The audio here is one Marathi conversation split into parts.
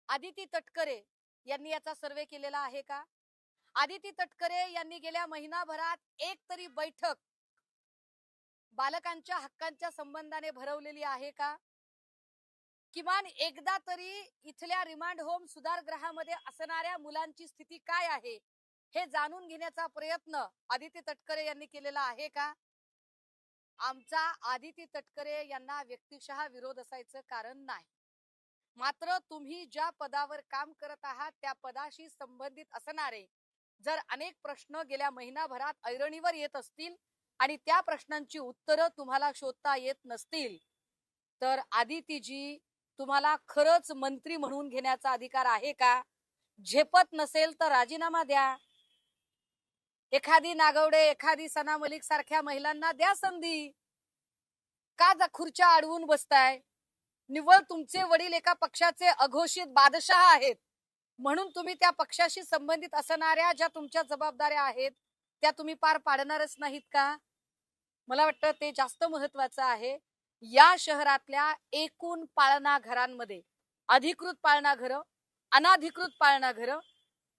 आदिती तटकरे यांनी याचा सर्वे केलेला आहे का? आदिती तटकरे यांनी गेल्या महिनाभरात एक तरी बैठक बालकांच्या हक्कांच्या संबंधाने भरवलेली आहे का? किमान एकदा तरी इथल्या रिमांड होम सुधारगृहामध्ये असणाऱ्या मुलांची स्थिती काय आहे हे जाणून घेण्याचा प्रयत्न आदिती तटकरे यांनी केलेला आहे का? आमचा आदिती तटकरे यांना व्यक्तिशः विरोध असायचं कारण नाही, मात्र तुम्ही ज्या पदावर काम करत आहात त्या पदाशी संबंधित असणारे जर अनेक प्रश्न गेल्या महिनाभरात ऐरणीवर येत असतील आणि त्या प्रश्नांची उत्तरं तुम्हाला शोधता येत नसतील तर आदितीजी तुम्हाला खरंच मंत्री म्हणून घेण्याचा अधिकार आहे का? झेपत नसेल तर राजीनामा द्या. एखादी नागवडे, एखादी सना मलिक सारख्या महिलांना द्या संधी. का खुर्च्या अडवून बसताय? निव्वळ तुमचे वडील एका पक्षाचे अघोषित बादशाह आहेत म्हणून तुम्ही त्या पक्षाशी संबंधित असणाऱ्या ज्या तुमच्या जबाबदाऱ्या आहेत त्या तुम्ही पार पाडणारच नाहीत का? मला वाटतं ते जास्त महत्वाचं आहे. या शहरातल्या एकूण पाळणा घरांमध्ये अधिकृत पाळणा घरं, अनाधिकृत पाळणा घरं,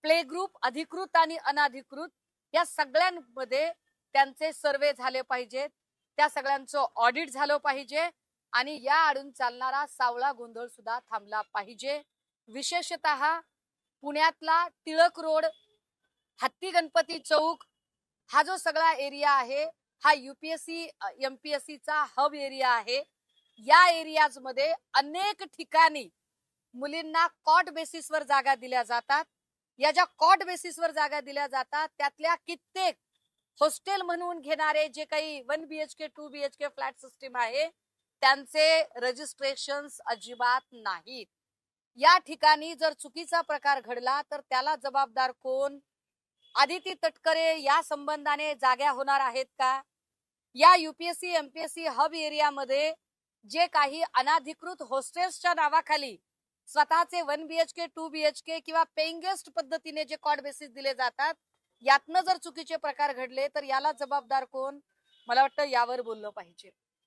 प्ले ग्रुप अधिकृत आणि अनाधिकृत या सगळ्यांमध्ये त्यांचे सर्वे झाले पाहिजेत, त्या सगळ्यांचं ऑडिट झालं पाहिजे आणि या आडून चालणारा सावळा गोंधळ सुद्धा थांबला पाहिजे. विशेषतः पुण्यातला टिळक रोड, हत्ती गणपती चौक हा जो सगळा एरिया आहे हा यूपीएससी एमपीएससी चा हब एरिया आहे. या एरियाज मध्ये अनेक ठिकाणी मुलींना कॉट बेसिसवर जागा दिल्या जातात. या ज्या कॉट बेसिसवर जागा दिल्या जातात त्यातल्या कित्येक हॉस्टेल म्हणून घेणारे जे काही 1 BHK 2 BHK फ्लॅट सिस्टीम आहे त्यांचे रजिस्ट्रेशन्स अजिबात नाहीत. या ठिकाणी जर चुकीचा प्रकार घडला तर त्याला जबाबदार कोण? आदिती तटकरे या संबंधाने जाग्या होणार आहेत का? या यूपीएससी एमपीएससी हब एरियामध्ये जे काही अनाधिकृत हॉस्टेल्सच्या नावाखाली स्वतःचे 1 BHK 2 BHK किंवा पेइंग गेस्ट पद्धतीने जे कॉट बेसिस दिले जातात यातनं जर चुकीचे प्रकार घडले तर याला जबाबदार कोण? मला वाटतं यावर बोललं पाहिजे.